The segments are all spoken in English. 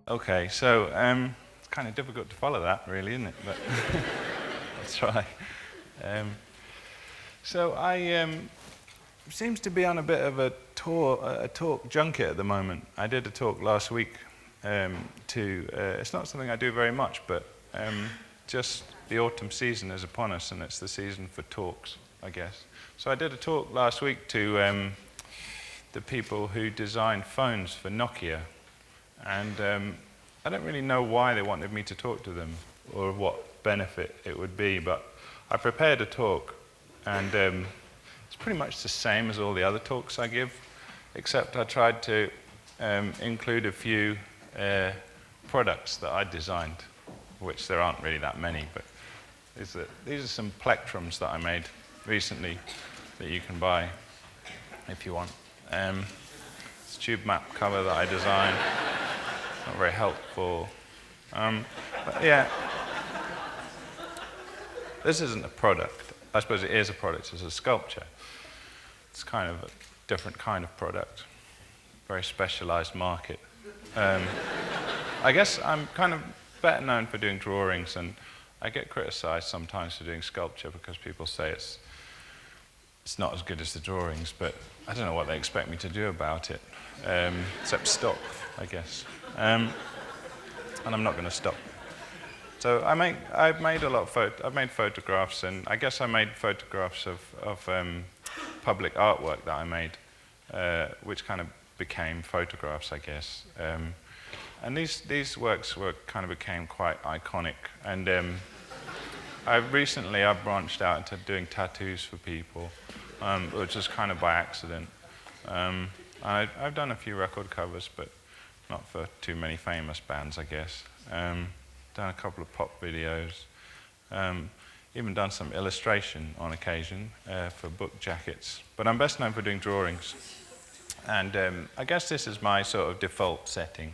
Okay, so it's kind of difficult to follow that, really, isn't it? But I'll try. Um, so I seems to be on a bit of a talk junket at the moment. I did a talk last week it's not something I do very much, but just the autumn season is upon us, and it's the season for talks, I guess. So I did a talk last week to the people who designed phones for Nokia. And I don't really know why they wanted me to talk to them or what benefit it would be, but I prepared a talk, and it's pretty much the same as all the other talks I give, except I tried to include a few products that I designed, which there aren't really that many, but these are some plectrums that I made recently that you can buy if you want. It's a tube map cover that I designed. Not very helpful. But yeah, this isn't a product. I suppose it is a product, it's a sculpture. It's kind of a different kind of product, very specialized market. I guess I'm kind of better known for doing drawings, and I get criticized sometimes for doing sculpture because people say it's not as good as the drawings, but I don't know what they expect me to do about it, except stop, I guess. And I'm not going to stop. So I've made photographs, and I guess I made photographs of public artwork that I made, which kind of became photographs, I guess. And these works became quite iconic. And I've branched out into doing tattoos for people, which is kind of by accident. I've done a few record covers, but not for too many famous bands, I guess. Done a couple of pop videos. Even done some illustration on occasion for book jackets. But I'm best known for doing drawings. And I guess this is my sort of default setting,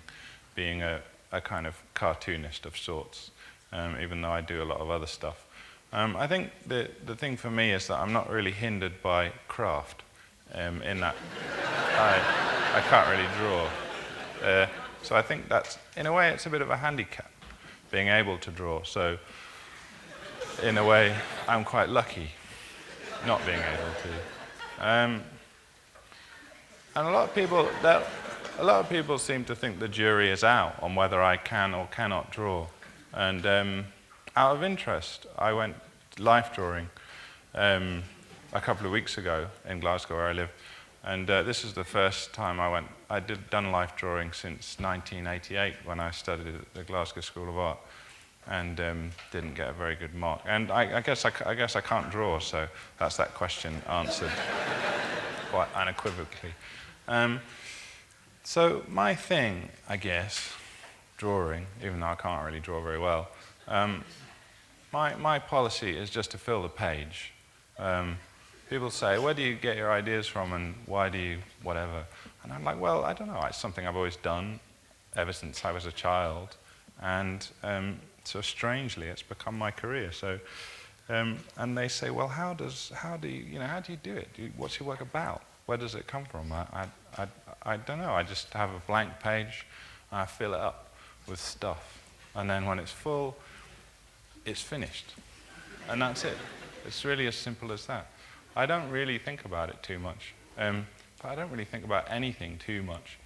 being a kind of cartoonist of sorts, even though I do a lot of other stuff. I think the thing for me is that I'm not really hindered by craft, in that I can't really draw. So I think that's, in a way, it's a bit of a handicap, being able to draw. So in a way, I'm quite lucky not being able to. And a lot of people seem to think the jury is out on whether I can or cannot draw. And out of interest, I went life drawing a couple of weeks ago in Glasgow, where I live. And this is the first time I'd done life drawing since 1988, when I studied at the Glasgow School of Art, and didn't get a very good mark. And I guess I can't draw, so that's that question answered quite unequivocally. So my thing, I guess, drawing, even though I can't really draw very well, my policy is just to fill the page. People say, where do you get your ideas from, and why do you whatever? And I'm like, well, I don't know. It's something I've always done ever since I was a child. And so strangely, it's become my career. So, and they say, well, how do you do it? What's your work about? Where does it come from? I don't know. I just have a blank page, and I fill it up with stuff. And then when it's full, it's finished. And that's it. It's really as simple as that. I don't really think about it too much. But I don't really think about anything too much.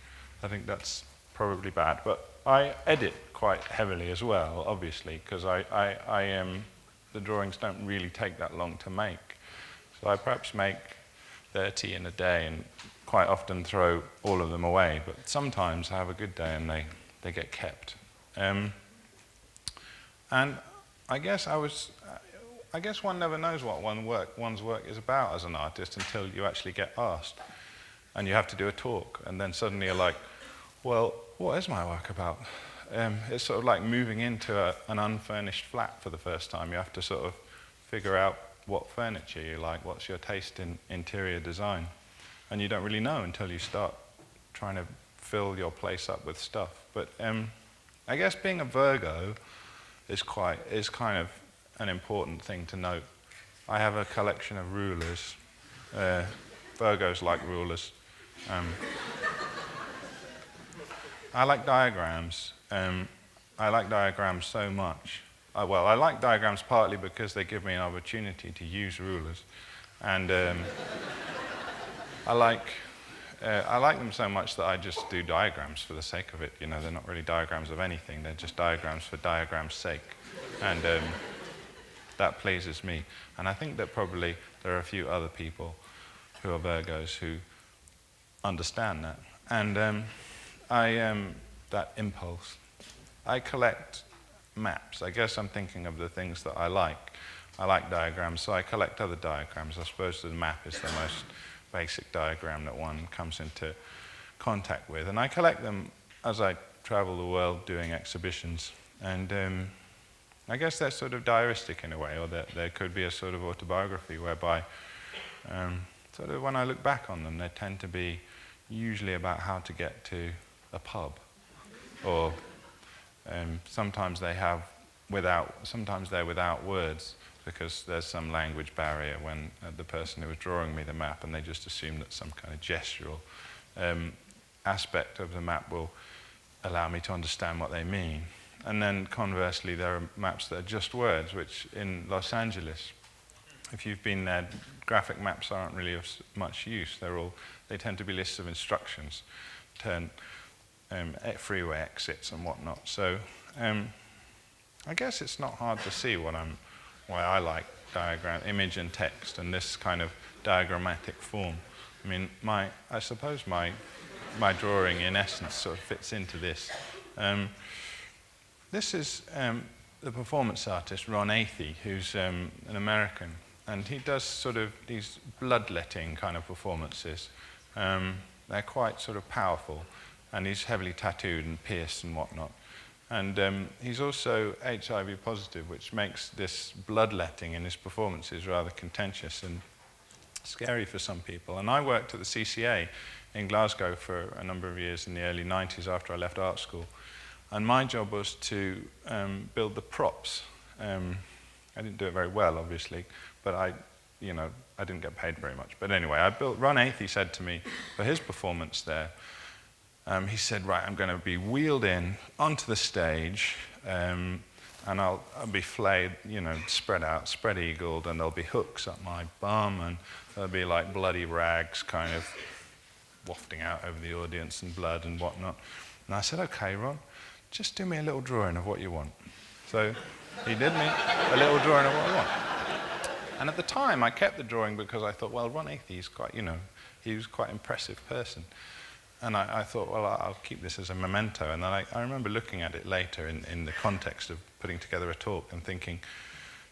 I think that's probably bad. But I edit quite heavily as well, obviously, because the drawings don't really take that long to make. So I perhaps make 30 in a day and quite often throw all of them away. But sometimes I have a good day and they get kept. And I guess one never knows what one's work is about as an artist until you actually get asked. And you have to do a talk, and then suddenly you're like, well, what is my work about? It's sort of like moving into an unfurnished flat for the first time. You have to sort of figure out what furniture you like, what's your taste in interior design. And you don't really know until you start trying to fill your place up with stuff. But I guess being a Virgo is kind of an important thing to note. I have a collection of rulers. Virgos like rulers. I like diagrams. I like diagrams so much. Well, I like diagrams partly because they give me an opportunity to use rulers. And I like them so much that I just do diagrams for the sake of it. You know, they're not really diagrams of anything. They're just diagrams for diagram's sake. And that pleases me. And I think that probably there are a few other people who are Virgos who understand that. And that impulse. I collect maps. I guess I'm thinking of the things that I like. I like diagrams, so I collect other diagrams. I suppose the map is the most basic diagram that one comes into contact with. And I collect them as I travel the world doing exhibitions. And I guess they're sort of diaristic in a way, or there could be a sort of autobiography whereby sort of when I look back on them, they tend to be usually about how to get to a pub. Or sometimes they're without words, because there's some language barrier when the person who was drawing me the map, and they just assume that some kind of gestural aspect of the map will allow me to understand what they mean. And then conversely, there are maps that are just words, which in Los Angeles, if you've been there, graphic maps aren't really of much use. They tend to be lists of instructions, freeway exits and whatnot. So I guess it's not hard to see why I like diagram, image and text, and this kind of diagrammatic form. I mean, I suppose my drawing in essence sort of fits into this. This is the performance artist Ron Athey, who's an American, and he does sort of these bloodletting kind of performances. They're quite sort of powerful, and he's heavily tattooed and pierced and whatnot. And he's also HIV positive, which makes this bloodletting in his performances rather contentious and scary for some people. And I worked at the CCA in Glasgow for a number of years in the early 90s after I left art school. And my job was to build the props. I didn't do it very well, obviously, but I didn't get paid very much. But anyway, Ron Athey said to me, for his performance there, he said, right, I'm going to be wheeled in onto the stage, and I'll be flayed, spread out, spread-eagled, and there'll be hooks up my bum, and there'll be like bloody rags kind of wafting out over the audience and blood and whatnot. And I said, okay, Ron, just do me a little drawing of what you want. So he did me a little drawing of what I want. And at the time, I kept the drawing because I thought, well, Ron Athey's quite, he was quite an impressive person. And I thought, well, I'll keep this as a memento. And then I remember looking at it later in the context of putting together a talk and thinking,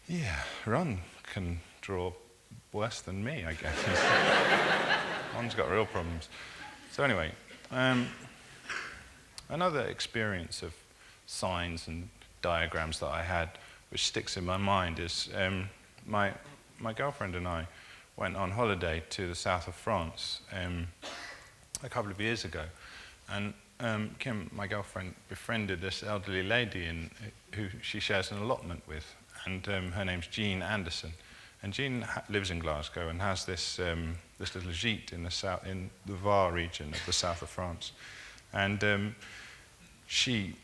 yeah, Ron can draw worse than me, I guess. Ron's got real problems. So anyway, another experience of signs and diagrams that I had, which sticks in my mind, is my girlfriend and I went on holiday to the south of France a couple of years ago, and Kim, my girlfriend, befriended this elderly lady who she shares an allotment with, and her name's Jean Anderson. And Jean lives in Glasgow and has this little gîte in the Var region of the south of France, and she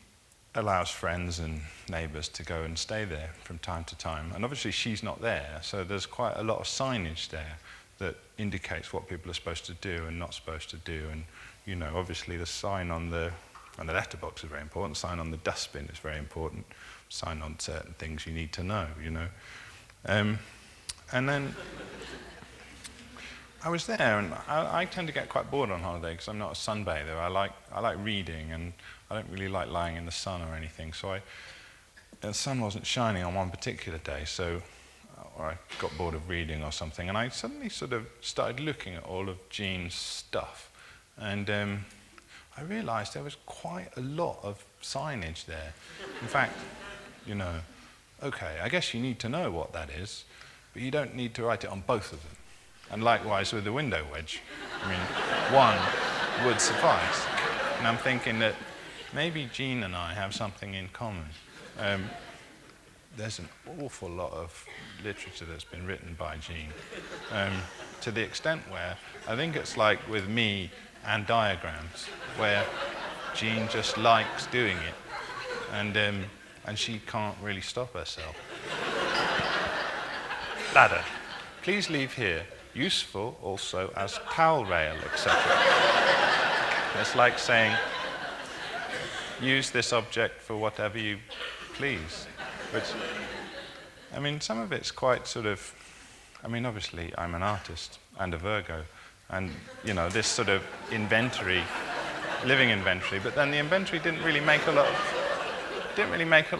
allows friends and neighbours to go and stay there from time to time. And obviously she's not there, so there's quite a lot of signage there that indicates what people are supposed to do and not supposed to do. And obviously the sign on the letterbox is very important. The sign on the dustbin is very important. Sign on certain things you need to know. And then I was there, and I tend to get quite bored on holiday because I'm not a sunbather. I like reading, and I don't really like lying in the sun or anything. So the sun wasn't shining on one particular day, or I got bored of reading or something, and I suddenly sort of started looking at all of Jean's stuff, and I realised there was quite a lot of signage there. In fact, okay, I guess you need to know what that is, but you don't need to write it on both of them. And likewise with the window wedge. I mean, one would suffice. And I'm thinking that maybe Jean and I have something in common. There's an awful lot of literature that's been written by Jean, to the extent where I think it's like with me and diagrams, where Jean just likes doing it. and she can't really stop herself. Ladder. Please leave here. Useful also as towel rail, etc. It's like saying, use this object for whatever you please. Which, I mean, some of it's quite sort of, I mean, obviously I'm an artist and a Virgo, and, you know, this sort of inventory, living inventory, but then the inventory didn't really make a lot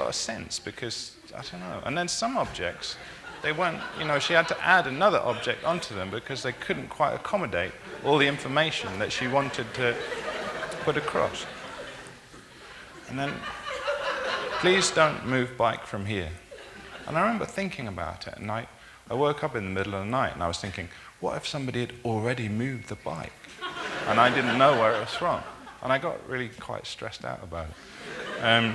of sense because, I don't know. And then some objects, they weren't, you know, she had to add another object onto them because they couldn't quite accommodate all the information that she wanted to put across. And then, please don't move bike from here. And I remember thinking about it, and I woke up in the middle of the night and I was thinking, what if somebody had already moved the bike? And I didn't know where it was from. And I got really quite stressed out about it.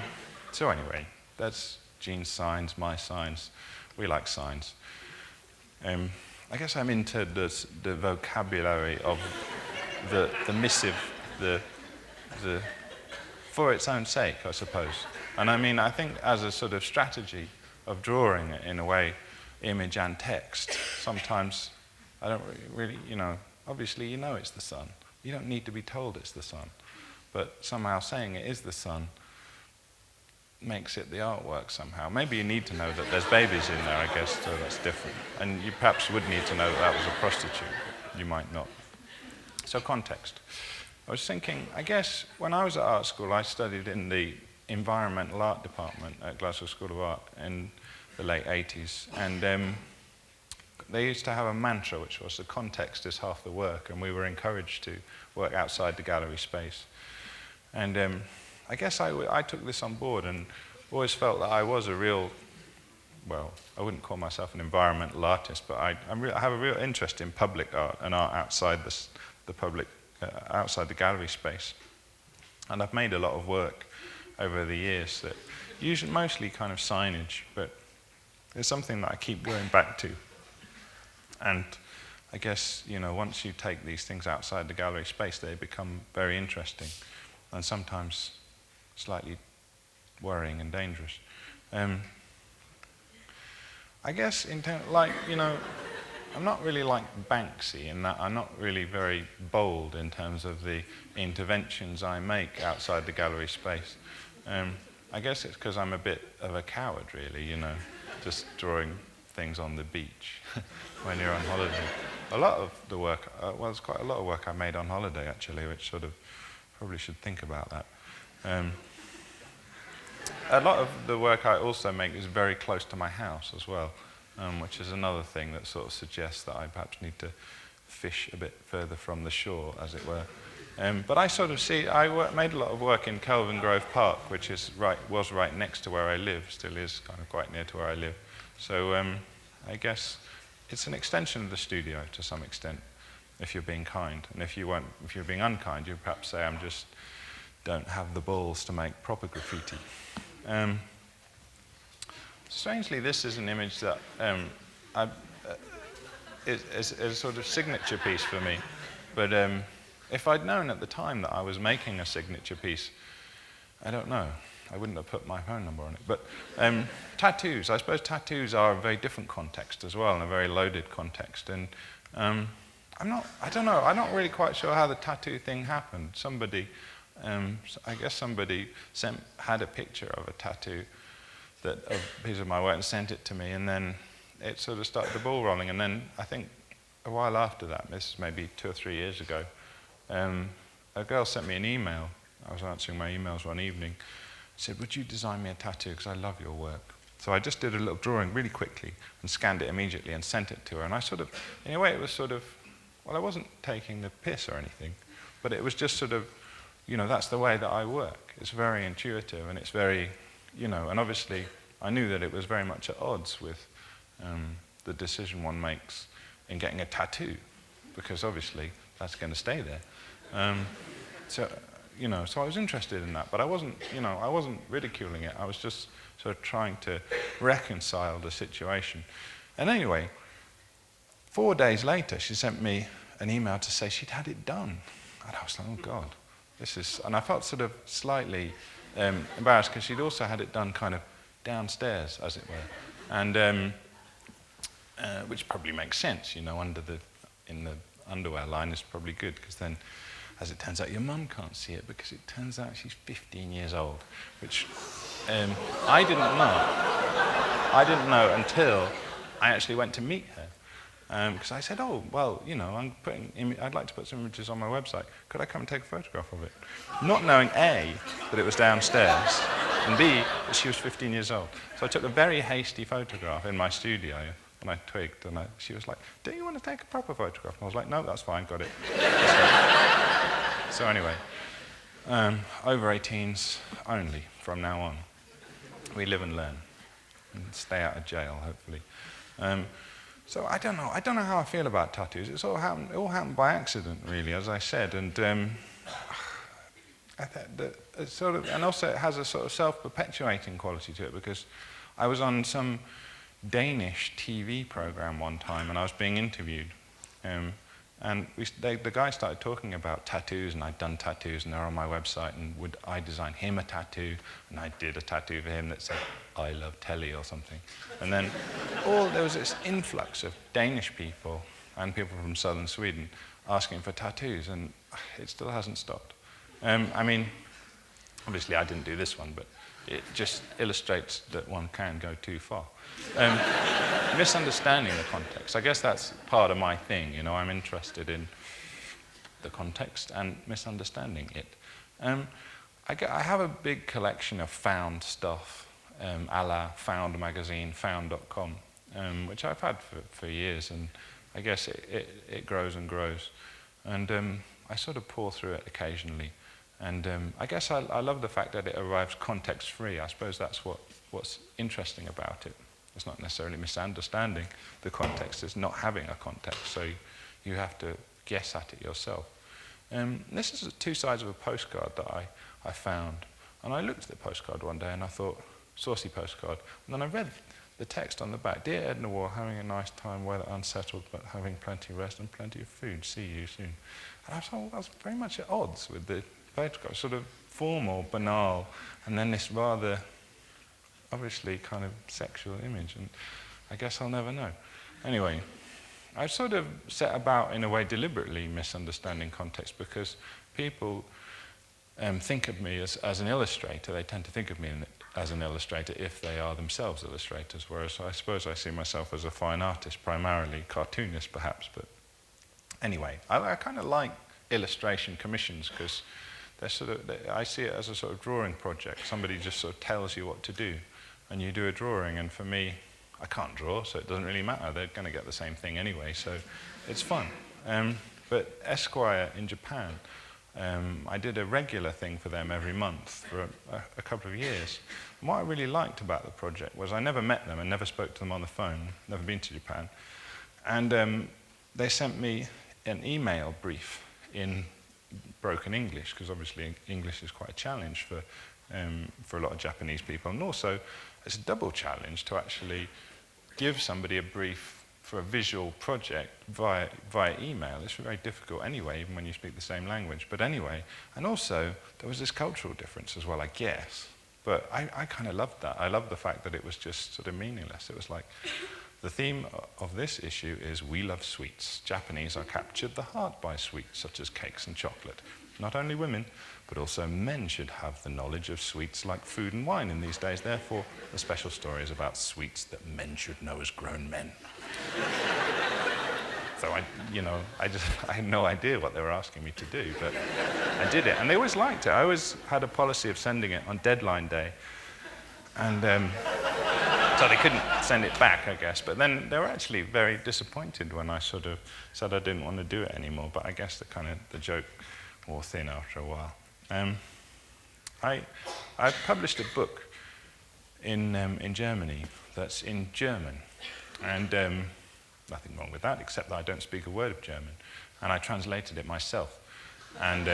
So anyway, that's Jean's signs, my signs. We like signs. I guess I'm into the vocabulary of the missive, the for its own sake, I suppose. And I mean, I think as a sort of strategy of drawing it in a way, image and text, sometimes I don't really, you know, obviously you know it's the sun. You don't need to be told it's the sun. But somehow saying it is the sun makes it the artwork somehow. Maybe you need to know that there's babies in there, I guess, so that's different. And you perhaps would need to know that that was a prostitute. You might not. So context. I was thinking, I guess when I was at art school, I studied in the environmental art department at Glasgow School of Art in the late 80s. And they used to have a mantra, which was the context is half the work, and we were encouraged to work outside the gallery space. And I guess I took this on board and always felt that I was a real, well, I wouldn't call myself an environmental artist, but I have a real interest in public art and art outside the public, outside the gallery space. And I've made a lot of work over the years that usually mostly kind of signage, but it's something that I keep going back to. And I guess, you know, once you take these things outside the gallery space, they become very interesting and sometimes slightly worrying and dangerous. I guess, like, you know, I'm not really like Banksy in that I'm not really very bold in terms of the interventions I make outside the gallery space. I guess it's because I'm a bit of a coward, really, you know, just drawing things on the beach when you're on holiday. A lot of the work, well, there's quite a lot of work I made on holiday, actually, which sort of probably should think about that. A lot of the work I also make is very close to my house as well, which is another thing that sort of suggests that I perhaps need to fish a bit further from the shore, as it were. But I sort of see, made a lot of work in Kelvin Grove Park, which was right next to where I live, still is kind of quite near to where I live. So I guess it's an extension of the studio to some extent, if you're being kind. And if you're being unkind, you'd perhaps say I just don't have the balls to make proper graffiti. Strangely, this is an image that is a sort of signature piece for me. But if I'd known at the time that I was making a signature piece, I don't know. I wouldn't have put my phone number on it. But tattoos, I suppose tattoos are a very different context as well, and a very loaded context. And I'm not really quite sure how the tattoo thing happened. I guess somebody had a picture of a tattoo, of a piece of my work, and sent it to me, and then it sort of started the ball rolling. And then I think a while after that, this is maybe 2 or 3 years ago, a girl sent me an email. I was answering my emails one evening. Said, would you design me a tattoo, because I love your work. So I just did a little drawing really quickly and scanned it immediately and sent it to her. And I sort of, in a way, it was sort of, well, I wasn't taking the piss or anything, but it was just sort of, you know, that's the way that I work. It's very intuitive, and it's very, you know, and obviously I knew that it was very much at odds with the decision one makes in getting a tattoo, because obviously that's going to stay there. So I was interested in that, but I wasn't ridiculing it. I was just sort of trying to reconcile the situation. And anyway, 4 days later, she sent me an email to say she'd had it done. And I was like, oh God, and I felt sort of slightly embarrassed because she'd also had it done kind of downstairs, as it were, and which probably makes sense, in the underwear line is probably good, because then, as it turns out, your mum can't see it, because it turns out she's 15 years old, which I didn't know. I didn't know until I actually went to meet her. Because I said, oh, well, I'd like to put some images on my website. Could I come and take a photograph of it? Not knowing, A, that it was downstairs, and B, that she was 15 years old. So I took a very hasty photograph in my studio, and I twigged, and she was like, do you want to take a proper photograph? And I was like, no, that's fine, got it. So anyway, over 18s only from now on. We live and learn, and stay out of jail, hopefully. So I don't know how I feel about tattoos. It all happened by accident, really, as I said, and and also it has a sort of self-perpetuating quality to it, because I was on some Danish TV program one time, and I was being interviewed, and the guy started talking about tattoos, and I'd done tattoos, and they're on my website, and would I design him a tattoo? And I did a tattoo for him that said, I love telly or something. And then there was this influx of Danish people and people from southern Sweden asking for tattoos, and it still hasn't stopped. Obviously I didn't do this one, but it just illustrates that one can go too far. Misunderstanding the context. I guess that's part of my thing, I'm interested in the context and misunderstanding it. I have a big collection of found stuff, a la Found magazine, found.com, which I've had for years, and I guess it grows and grows. And I sort of pour through it occasionally. And I guess I love the fact that it arrives context-free. I suppose that's what's interesting about it. It's not necessarily misunderstanding the context, it's not having a context, so you have to guess at it yourself. This is two sides of a postcard that I found. And I looked at the postcard one day and I thought, saucy postcard. And then I read the text on the back. Dear Edna Wall, having a nice time, weather unsettled, but having plenty of rest and plenty of food. See you soon. And I thought, well, that's very much at odds with the photograph, sort of formal, banal, and then this rather obviously kind of sexual image, and I guess I'll never know. Anyway, I've sort of set about, in a way, deliberately misunderstanding context, because people think of me as an illustrator. They tend to think of me as an illustrator if they are themselves illustrators, whereas I suppose I see myself as a fine artist, primarily cartoonist perhaps, but anyway, I kind of like illustration commissions, because I see it as a sort of drawing project. Somebody just sort of tells you what to do, and you do a drawing, and for me, I can't draw, so it doesn't really matter. They're going to get the same thing anyway, so it's fun. But Esquire in Japan, I did a regular thing for them every month for a couple of years. And what I really liked about the project was I never met them and never spoke to them on the phone, never been to Japan. And they sent me an email brief in broken English, because obviously English is quite a challenge for a lot of Japanese people. And also, it's a double challenge to actually give somebody a brief for a visual project via email. It's very difficult anyway, even when you speak the same language. But anyway, and also, there was this cultural difference as well, I guess. But I kind of loved that. I loved the fact that it was just sort of meaningless. It was like, the theme of this issue is we love sweets. Japanese are captured the heart by sweets, such as cakes and chocolate. Not only women, but also men should have the knowledge of sweets like food and wine in these days. Therefore, the special story is about sweets that men should know as grown men. So I had no idea what they were asking me to do, but I did it. And they always liked it. I always had a policy of sending it on deadline day. And so they couldn't send it back, I guess. But then they were actually very disappointed when I sort of said I didn't want to do it anymore. But I guess the joke wore thin after a while. I published a book in Germany that's in German. And nothing wrong with that, except that I don't speak a word of German. And I translated it myself. And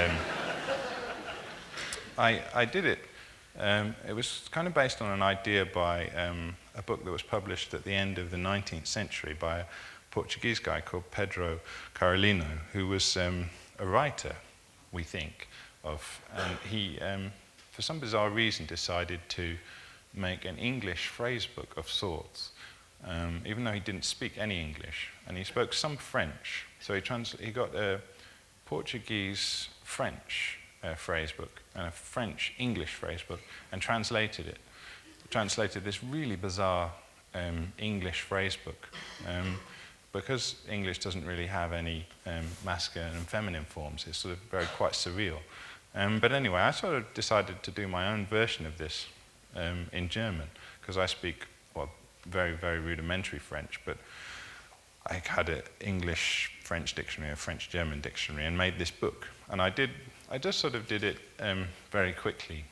I did it. It was kind of based on an idea by a book that was published at the end of the 19th century by a Portuguese guy called Pedro Carolino, who was a writer, we think, and he, for some bizarre reason, decided to make an English phrase book of sorts, even though he didn't speak any English, and he spoke some French. So he got a Portuguese-French phrase book and a French-English phrase book and translated it. Translated this really bizarre English phrase book. Because English doesn't really have any masculine and feminine forms, it's sort of quite surreal. But anyway, I sort of decided to do my own version of this in German, because I speak, well, very, very rudimentary French, but I had an English-French dictionary, a French-German dictionary, and made this book. And I just sort of did it very quickly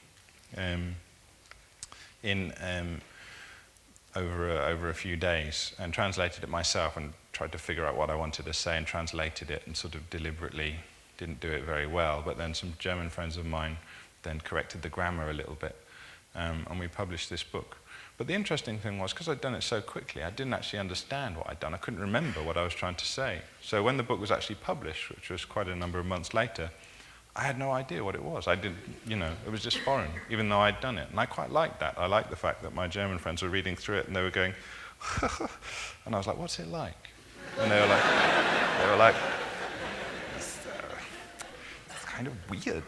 over a few days, and translated it myself and tried to figure out what I wanted to say and translated it, and sort of deliberately didn't do it very well. But then some German friends of mine then corrected the grammar a little bit, and we published this book. But the interesting thing was, because I'd done it so quickly, I didn't actually understand what I'd done. I couldn't remember what I was trying to say. So when the book was actually published, which was quite a number of months later, I had no idea what it was. I didn't, it was just foreign, even though I'd done it. And I quite liked that. I liked the fact that my German friends were reading through it and they were going, and I was like, what's it like? And they were like, it's kind of weird.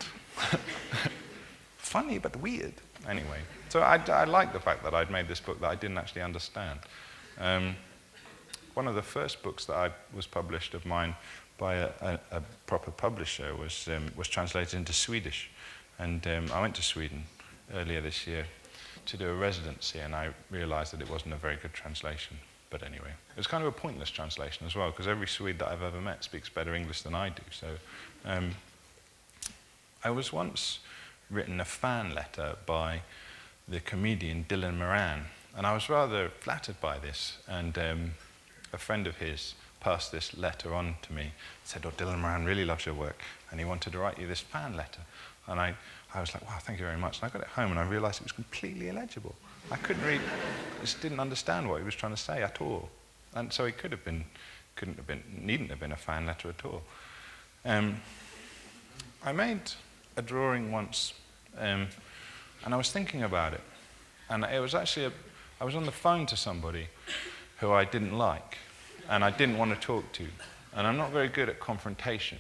Funny, but weird. Anyway, so I liked the fact that I'd made this book that I didn't actually understand. One of the first books that was published of mine by a proper publisher was translated into Swedish. And I went to Sweden earlier this year to do a residency, and I realized that it wasn't a very good translation. But anyway, it was kind of a pointless translation as well, because every Swede that I've ever met speaks better English than I do. So I was once written a fan letter by the comedian Dylan Moran, and I was rather flattered by this. And a friend of his passed this letter on to me, said, oh, Dylan Moran really loves your work, and he wanted to write you this fan letter. And I was like, wow, thank you very much. And I got it home and I realized it was completely illegible. I couldn't read, I just didn't understand what he was trying to say at all. And so it needn't have been a fan letter at all. I made a drawing once, and I was thinking about it. And it was actually, I was on the phone to somebody who I didn't like, and I didn't want to talk to. And I'm not very good at confrontation.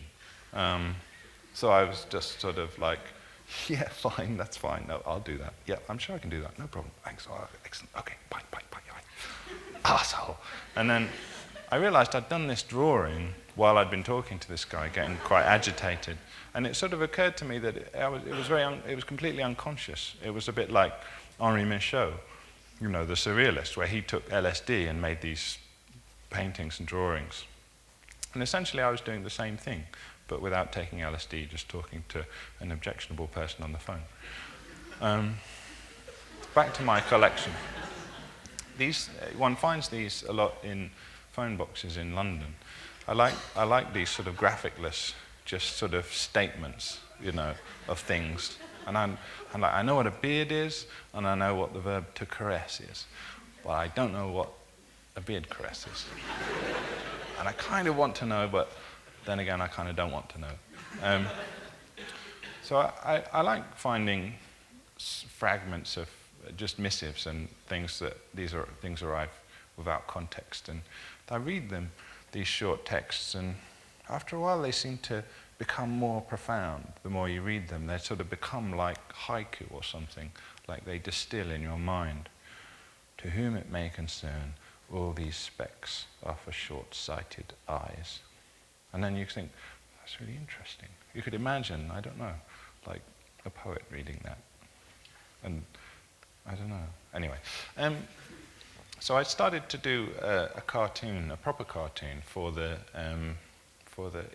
So I was just sort of like, yeah, fine, that's fine. No, I'll do that. Yeah, I'm sure I can do that. No problem. Thanks. Oh, excellent. Okay, bye. Arsehole. And then I realized I'd done this drawing while I'd been talking to this guy, getting quite agitated. And it sort of occurred to me that it was completely unconscious. It was a bit like Henri Michaud, the surrealist, where he took LSD and made these paintings and drawings. And essentially I was doing the same thing, but without taking LSD, just talking to an objectionable person on the phone. Back to my collection. One finds these a lot in phone boxes in London. I like these sort of graphicless, just sort of statements, of things. And I'm like, I know what a beard is, and I know what the verb to caress is, but I don't know what a beard caress is. And I kind of want to know, but then again, I kind of don't want to know. So I like finding fragments of just missives and things that things arrive without context. And I read them, these short texts, and after a while they seem to become more profound. The more you read them, they sort of become like haiku or something, like they distill in your mind. To whom it may concern, all these specks are for short-sighted eyes. And then you think, that's really interesting. You could imagine, I don't know, like a poet reading that. And I don't know. Anyway, so I started to do a cartoon, a proper cartoon for the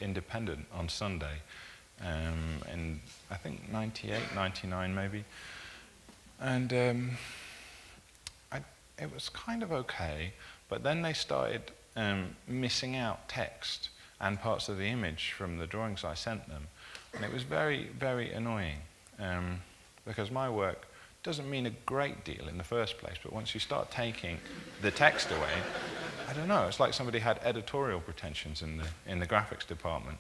Independent on Sunday, in I think 98, 99 maybe. And it was kind of okay, but then they started missing out text and parts of the image from the drawings I sent them. And it was very, very annoying, because my work doesn't mean a great deal in the first place, but once you start taking the text away, I don't know, it's like somebody had editorial pretensions in the graphics department.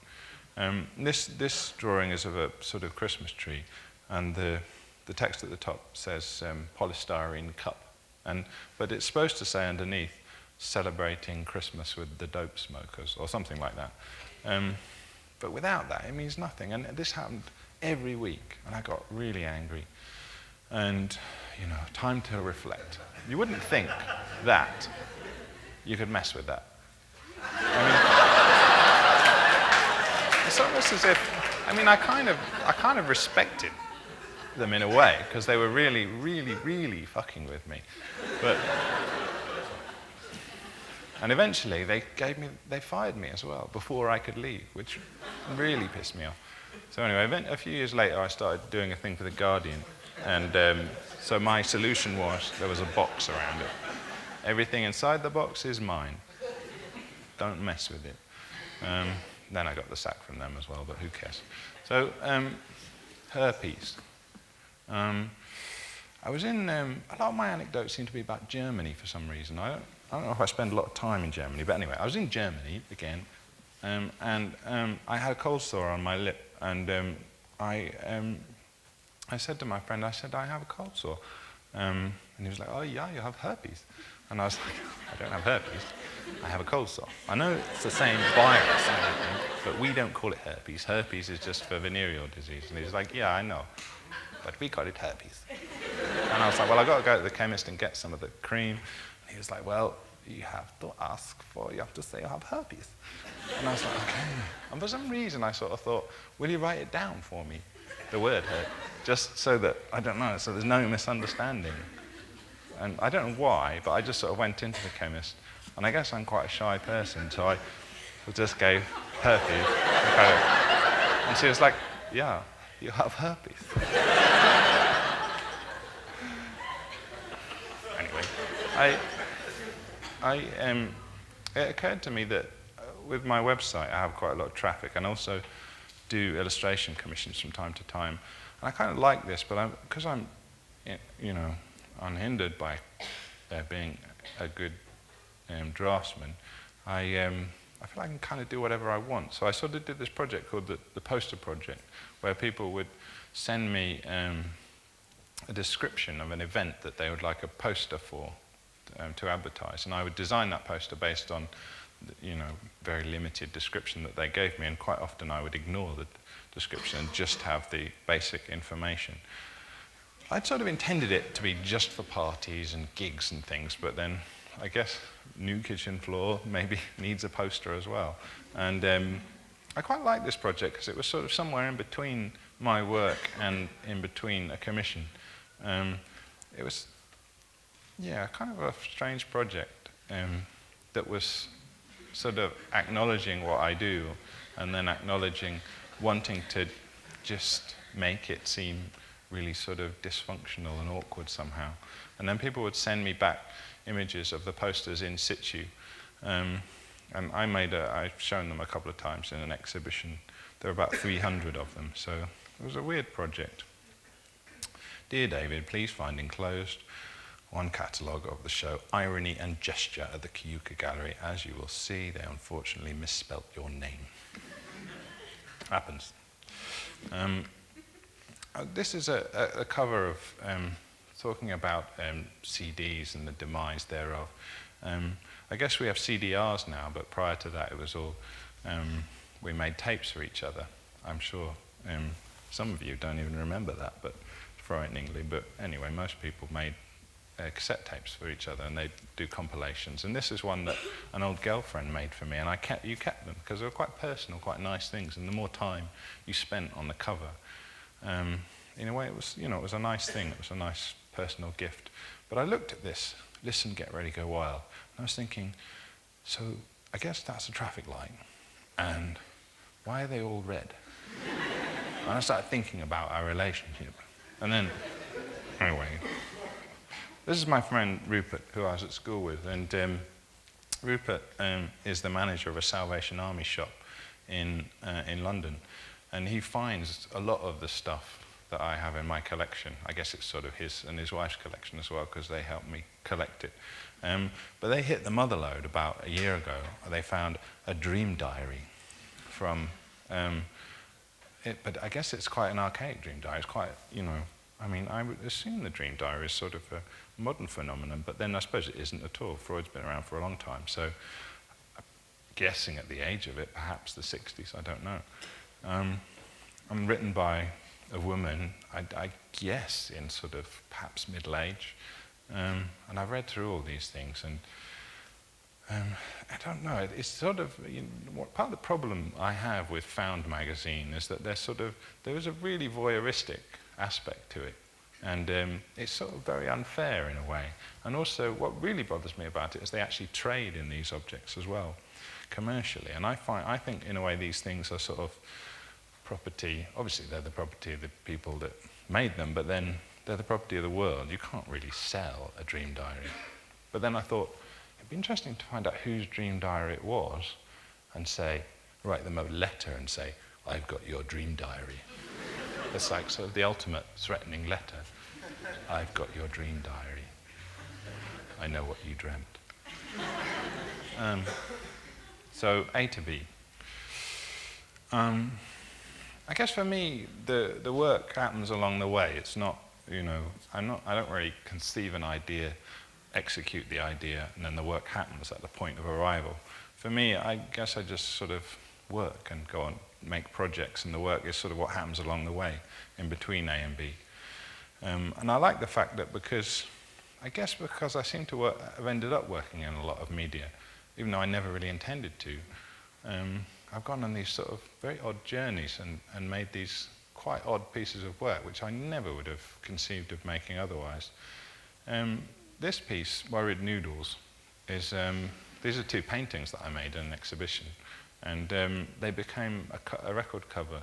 This drawing is of a sort of Christmas tree, and the the text at the top says polystyrene cup, but it's supposed to say underneath, celebrating Christmas with the dope smokers, or something like that. But without that, it means nothing. And this happened every week, and I got really angry. And, time to reflect. You wouldn't think that you could mess with that. It's almost as if, I kind of respected them in a way, because they were really, really, really fucking with me. And eventually they fired me as well before I could leave, which really pissed me off. So anyway, a few years later, I started doing a thing for The Guardian. And so my solution was, there was a box around it. Everything inside the box is mine. Don't mess with it. Then I got the sack from them as well, but who cares? So, herpes. I was in, a lot of my anecdotes seem to be about Germany for some reason. I don't know if I spend a lot of time in Germany, but anyway, I was in Germany again, and I had a cold sore on my lip, and I said to my friend, I have a cold sore. And he was like, oh yeah, you have herpes. And I was like, I don't have herpes, I have a cold sore. I know it's the same virus and everything, but we don't call it herpes. Herpes is just for venereal disease. And he was like, yeah, I know, but we call it herpes. And I was like, well, I've got to go to the chemist and get some of the cream. And he was like, well, you have to say you have herpes. And I was like, okay. And for some reason, I sort of thought, will you write it down for me, the word herpes, just so that, I don't know, so there's no misunderstanding. And I don't know why, but I just sort of went into the chemist, and I guess I'm quite a shy person, so I just gave herpes. And she was like, yeah, you have herpes. Anyway, it occurred to me that with my website, I have quite a lot of traffic, and also do illustration commissions from time to time. And I kind of like this, but because I'm unhindered by being a good draftsman, I feel I can kind of do whatever I want. So I sort of did this project called the Poster Project, where people would send me a description of an event that they would like a poster for to advertise, and I would design that poster based on very limited description that they gave me, and quite often I would ignore the description and just have the basic information. I'd sort of intended it to be just for parties and gigs and things, but then I guess new kitchen floor maybe needs a poster as well. And I quite like this project because it was sort of somewhere in between my work and in between a commission. It was, kind of a strange project that was sort of acknowledging what I do and then acknowledging wanting to just make it seem really sort of dysfunctional and awkward somehow. And then people would send me back images of the posters in situ. And I've shown them a couple of times in an exhibition. There were about 300 of them, so it was a weird project. Dear David, please find enclosed one catalogue of the show Irony and Gesture at the Keuka Gallery. As you will see, they unfortunately misspelt your name. Happens. This is a cover of talking about CDs and the demise thereof. I guess we have CDRs now, but prior to that it was all, we made tapes for each other. I'm sure some of you don't even remember that, but frighteningly. But anyway, most people made cassette tapes for each other, and they do compilations. And this is one that an old girlfriend made for me, and you kept them because they were quite personal, quite nice things. And the more time you spent on the cover, in a way, it was a nice thing. It was a nice personal gift. But I looked at this, listen, get ready, go wild. And I was thinking, so I guess that's a traffic light. And why are they all red? And I started thinking about our relationship. And then, anyway, this is my friend Rupert, who I was at school with. And Rupert is the manager of a Salvation Army shop in London. And he finds a lot of the stuff that I have in my collection. I guess it's sort of his and his wife's collection as well, because they helped me collect it. But they hit the mother lode about a year ago. They found a dream diary from, but I guess it's quite an archaic dream diary. It's quite, I mean, I would assume the dream diary is sort of a modern phenomenon, but then I suppose it isn't at all. Freud's been around for a long time, so I'm guessing at the age of it, perhaps the 60s, I don't know. I'm written by a woman, I guess in sort of perhaps middle age, and I've read through all these things, and I don't know, it's sort of, part of the problem I have with Found magazine is that there is a really voyeuristic aspect to it, and it's sort of very unfair in a way. And also, what really bothers me about it is they actually trade in these objects as well, commercially. And I think in a way these things are sort of property, obviously they're the property of the people that made them, but then they're the property of the world. You can't really sell a dream diary. But then I thought, it'd be interesting to find out whose dream diary it was and say, write them a letter and say, I've got your dream diary. It's like sort of the ultimate threatening letter. I've got your dream diary. I know what you dreamt. So A to B. I guess for me, the work happens along the way. It's not, I don't really conceive an idea, execute the idea, and then the work happens at the point of arrival. For me, I guess I just sort of work and go on, make projects, and the work is sort of what happens along the way, in between A and B. And I like the fact that because I seem to have ended up working in a lot of media, even though I never really intended to, I've gone on these sort of very odd journeys and made these quite odd pieces of work, which I never would have conceived of making otherwise. This piece, Worried Noodles, is, these are two paintings that I made in an exhibition, and they became a record cover.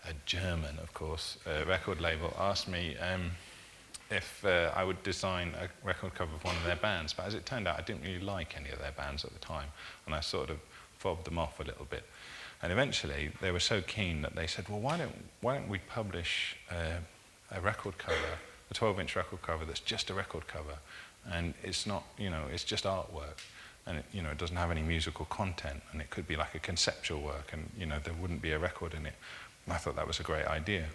A German, of course, record label asked me if I would design a record cover of one of their bands, but as it turned out, I didn't really like any of their bands at the time, and I sort of fobbed them off a little bit. And eventually, they were so keen that they said, well, why don't we publish a record cover, a 12-inch record cover that's just a record cover, and it's not, it's just artwork, and it doesn't have any musical content, and it could be like a conceptual work, and there wouldn't be a record in it. And I thought that was a great idea.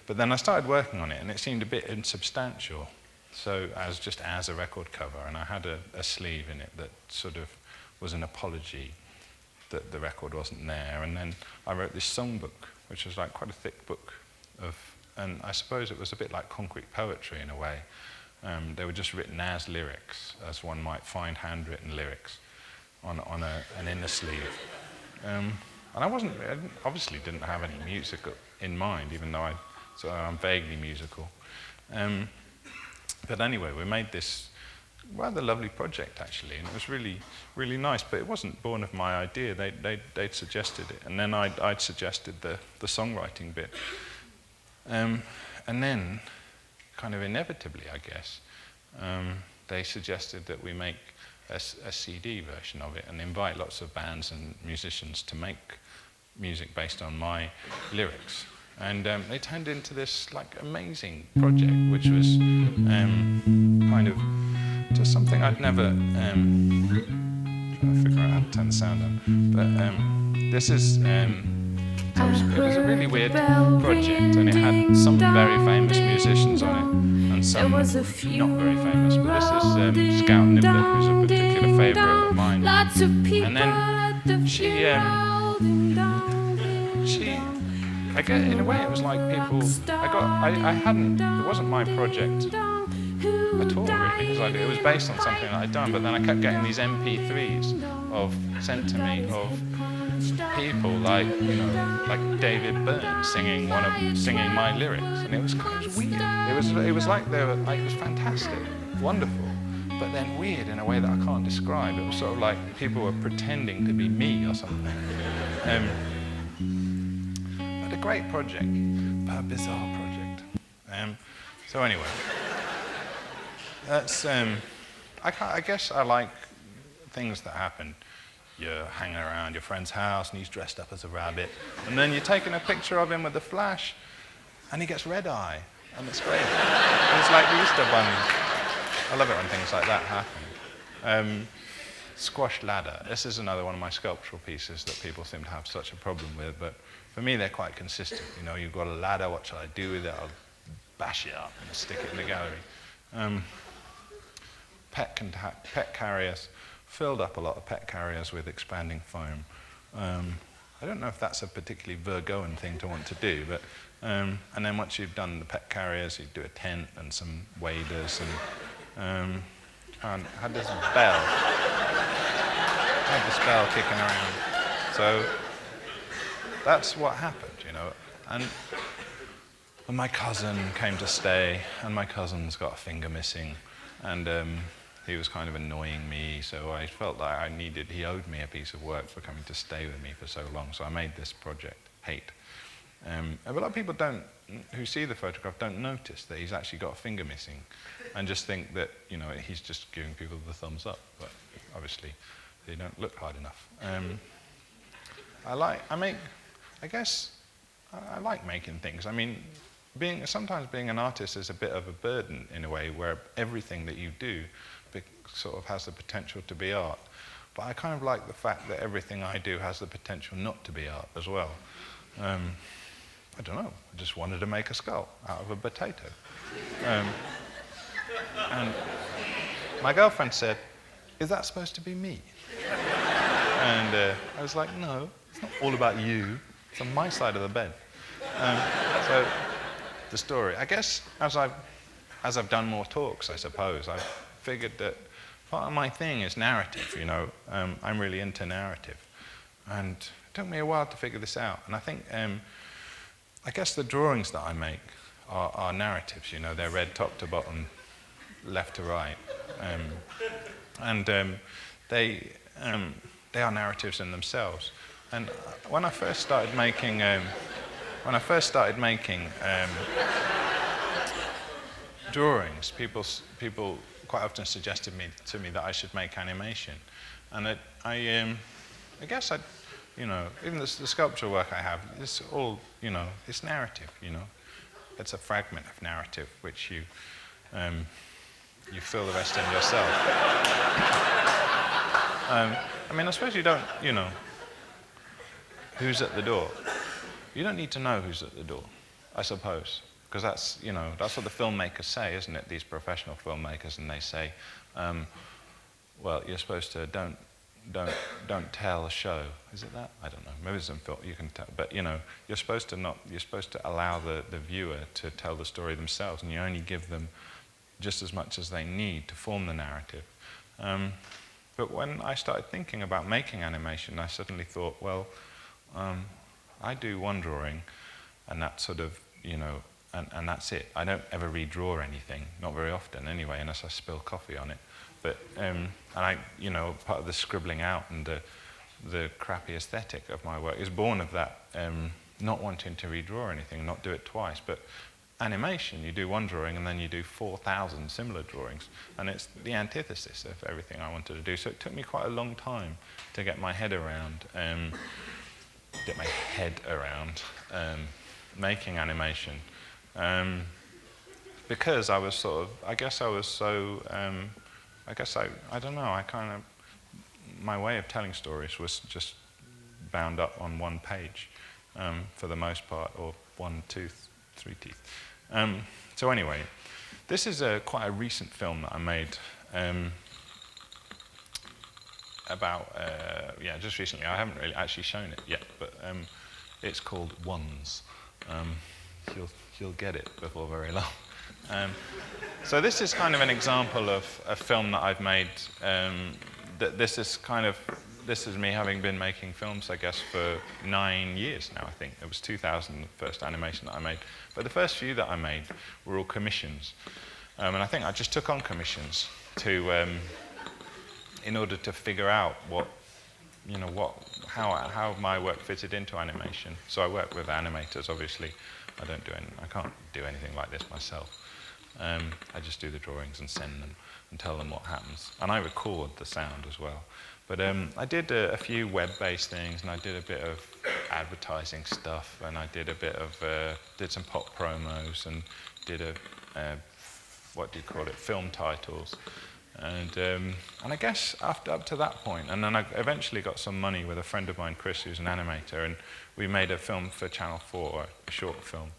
But then I started working on it, and it seemed a bit insubstantial. So as a record cover, and I had a sleeve in it that sort of was an apology that the record wasn't there. And then I wrote this songbook, which was like quite a thick book and I suppose it was a bit like concrete poetry in a way. They were just written as lyrics, as one might find handwritten lyrics on an inner sleeve. And I obviously didn't have any music in mind, even though I'm vaguely musical. But anyway, we made this rather lovely project, actually, and it was really, really nice, but it wasn't born of my idea. They'd suggested it, and then I'd suggested the songwriting bit. And then, kind of inevitably, I guess, they suggested that we make a CD version of it and invite lots of bands and musicians to make music based on my lyrics. And they turned into this amazing project, which was kind of just something I'd never trying to figure out how to turn the sound on. But this is it was a really weird project, and it had some very famous musicians on it and some not very famous. But this is Scout Nibbler, who's a particular favourite of mine. And then she I guess in a way it was like people, it wasn't my project at all really, because it was based on something that I'd done, but then I kept getting these MP3s sent to me of people like David Byrne singing my lyrics, and it was kind of weird. It was like it was fantastic, wonderful, but then weird in a way that I can't describe. It was sort of like people were pretending to be me or something. But a great project, but a bizarre project. So anyway, that's I guess I like things that happen. You're hanging around your friend's house and he's dressed up as a rabbit, and then you're taking a picture of him with the flash and he gets red eye, and it's great. And it's like the Easter bunny. I love it when things like that happen. Squashed ladder. This is another one of my sculptural pieces that people seem to have such a problem with, but for me, they're quite consistent. You know, you've got a ladder, what shall I do with it? I'll bash it up and stick it in the gallery. Pet carriers, filled up a lot of pet carriers with expanding foam. I don't know if that's a particularly Virgoan thing to want to do, but and then once you've done the pet carriers, you do a tent and some waders, and had this bell kicking around. So that's what happened, you know. And my cousin came to stay, and my cousin's got a finger missing, and he was kind of annoying me, so I felt like he owed me a piece of work for coming to stay with me for so long, so I made this project, Hate. But a lot of people who see the photograph don't notice that he's actually got a finger missing, and just think that, you know, he's just giving people the thumbs up, but obviously they don't look hard enough. I like making things. I mean, sometimes being an artist is a bit of a burden in a way, where everything that you do sort of has the potential to be art. But I kind of like the fact that everything I do has the potential not to be art as well. I don't know, I just wanted to make a skull out of a potato. And my girlfriend said, "Is that supposed to be me?" And I was like, "No, it's not all about you. It's on my side of the bed." So the story, I guess, as I've done more talks, I suppose, I've figured that part of my thing is narrative, you know. I'm really into narrative. And it took me a while to figure this out. And I think, I guess the drawings that I make are narratives, you know. They're read top to bottom, left to right. They are narratives in themselves. And when I first started making drawings, people quite often suggested to me that I should make animation, and I guess you know, even the sculpture work I have, it's all, you know, it's narrative, you know, it's a fragment of narrative which you fill the rest in yourself. I mean, I suppose you don't, you know, who's at the door? You don't need to know who's at the door, I suppose, because that's, you know, that's what the filmmakers say, isn't it? These professional filmmakers, and they say, well, you're supposed to don't tell a show. Is it that? I don't know. Maybe it's in film. You can tell, but you know, you're supposed to allow the viewer to tell the story themselves, and you only give them just as much as they need to form the narrative. But when I started thinking about making animation, I suddenly thought, well, I do one drawing, and that sort of, you know, and that's it. I don't ever redraw anything, not very often anyway, unless I spill coffee on it. But and I, you know, part of the scribbling out and the crappy aesthetic of my work is born of that, not wanting to redraw anything, not do it twice. But animation, you do one drawing and then you do 4,000 similar drawings, and it's the antithesis of everything I wanted to do. So it took me quite a long time to get my head around, making animation, because I was sort of, I don't know, my way of telling stories was just bound up on one page, for the most part, or 1 tooth, 3 teeth. So anyway, this is quite a recent film that I made, just recently. I haven't really actually shown it yet, but it's called Ones. You'll get it before very long. So this is kind of an example of a film that I've made. This is me having been making films, I guess, for 9 years now, I think. It was 2000, the first animation that I made. But the first few that I made were all commissions. And I think I just took on commissions in order to figure out how my work fitted into animation. So I work with animators, obviously. I can't do anything like this myself. I just do the drawings and send them and tell them what happens. And I record the sound as well. But I did a few web-based things, and I did a bit of advertising stuff, and I did a bit of did some pop promos, and did film titles. And I guess up to that point, and then I eventually got some money with a friend of mine, Chris, who's an animator, and we made a film for Channel 4, a short film.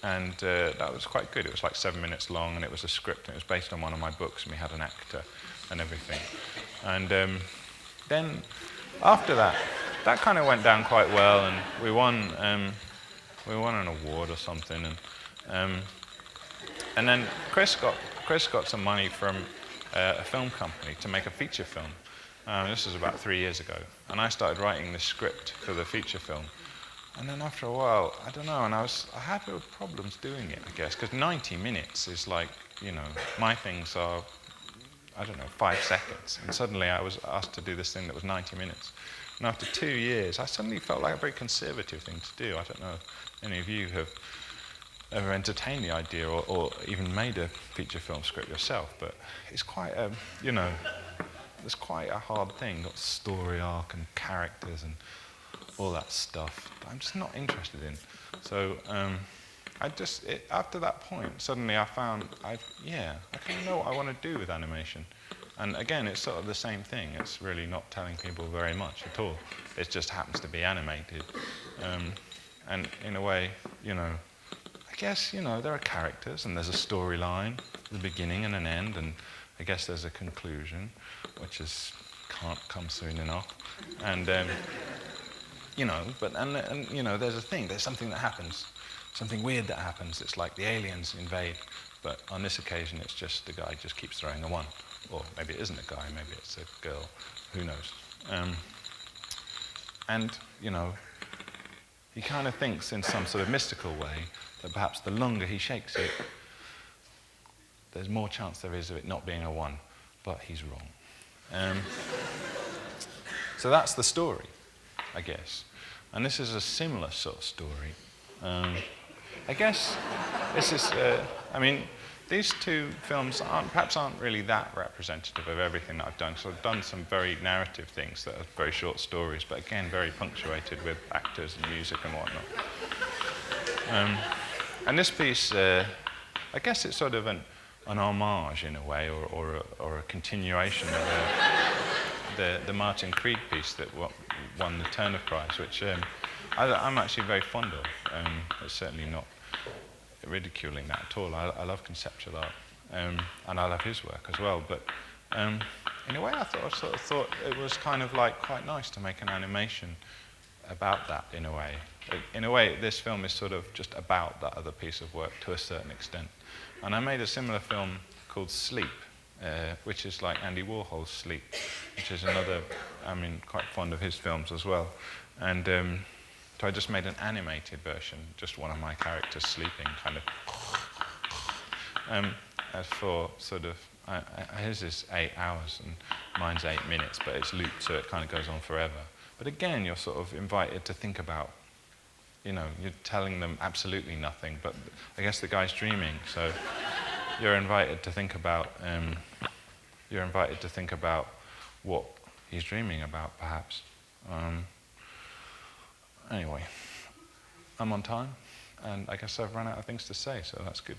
And that was quite good. It was like 7 minutes long, and it was a script, and it was based on one of my books, and we had an actor and everything. And then after that, that kind of went down quite well, and we won an award or something. And then Chris got some money from a film company to make a feature film. This was about 3 years ago, and I started writing the script for the feature film. And then after a while, I don't know, and I had real problems doing it, I guess, because 90 minutes is like, you know, my things are, I don't know, 5 seconds. And suddenly I was asked to do this thing that was 90 minutes. And after 2 years, I suddenly felt like a very conservative thing to do. I don't know if any of you have ever entertained the idea or even made a feature film script yourself, but it's quite a, you know, it's quite a hard thing. Got story arc and characters and all that stuff that I'm just not interested in. So after that point, suddenly I found, I kind of know what I want to do with animation. And again, it's sort of the same thing. It's really not telling people very much at all. It just happens to be animated. And in a way, you know, I guess, you know, there are characters and there's a storyline, the beginning and an end, and I guess there's a conclusion, which can't come soon enough. And you know, and you know, there's a thing, there's something that happens, something weird that happens. It's like the aliens invade, but on this occasion, it's just the guy just keeps throwing a one, or maybe it isn't a guy, maybe it's a girl, who knows? And you know, he kind of thinks in some sort of mystical way that perhaps the longer he shakes it, there's more chance there is of it not being a one, but he's wrong. So that's the story, I guess. And this is a similar sort of story. I guess this is, I mean, these two films perhaps aren't really that representative of everything that I've done. So I've done some very narrative things that are very short stories, but again, very punctuated with actors and music and whatnot. And this piece, I guess it's sort of an homage in a way, or a continuation of the Martin Krieg piece that won the Turner Prize, which I'm actually very fond of. It's certainly not ridiculing that at all. I love conceptual art, and I love his work as well. But in a way, I sort of thought it was kind of like quite nice to make an animation about that in a way. In a way, this film is sort of just about that other piece of work to a certain extent. And I made a similar film called Sleep, which is like Andy Warhol's Sleep, which is another, I mean, quite fond of his films as well. And so I just made an animated version, just one of my characters sleeping, kind of. As for sort of, his is 8 hours and mine's 8 minutes, but it's looped, so it kind of goes on forever. But again, you're sort of invited to think about, you know, you're telling them absolutely nothing, but I guess the guy's dreaming, so you're invited to think about what he's dreaming about, perhaps. Anyway, I'm on time, and I guess I've run out of things to say, so that's good.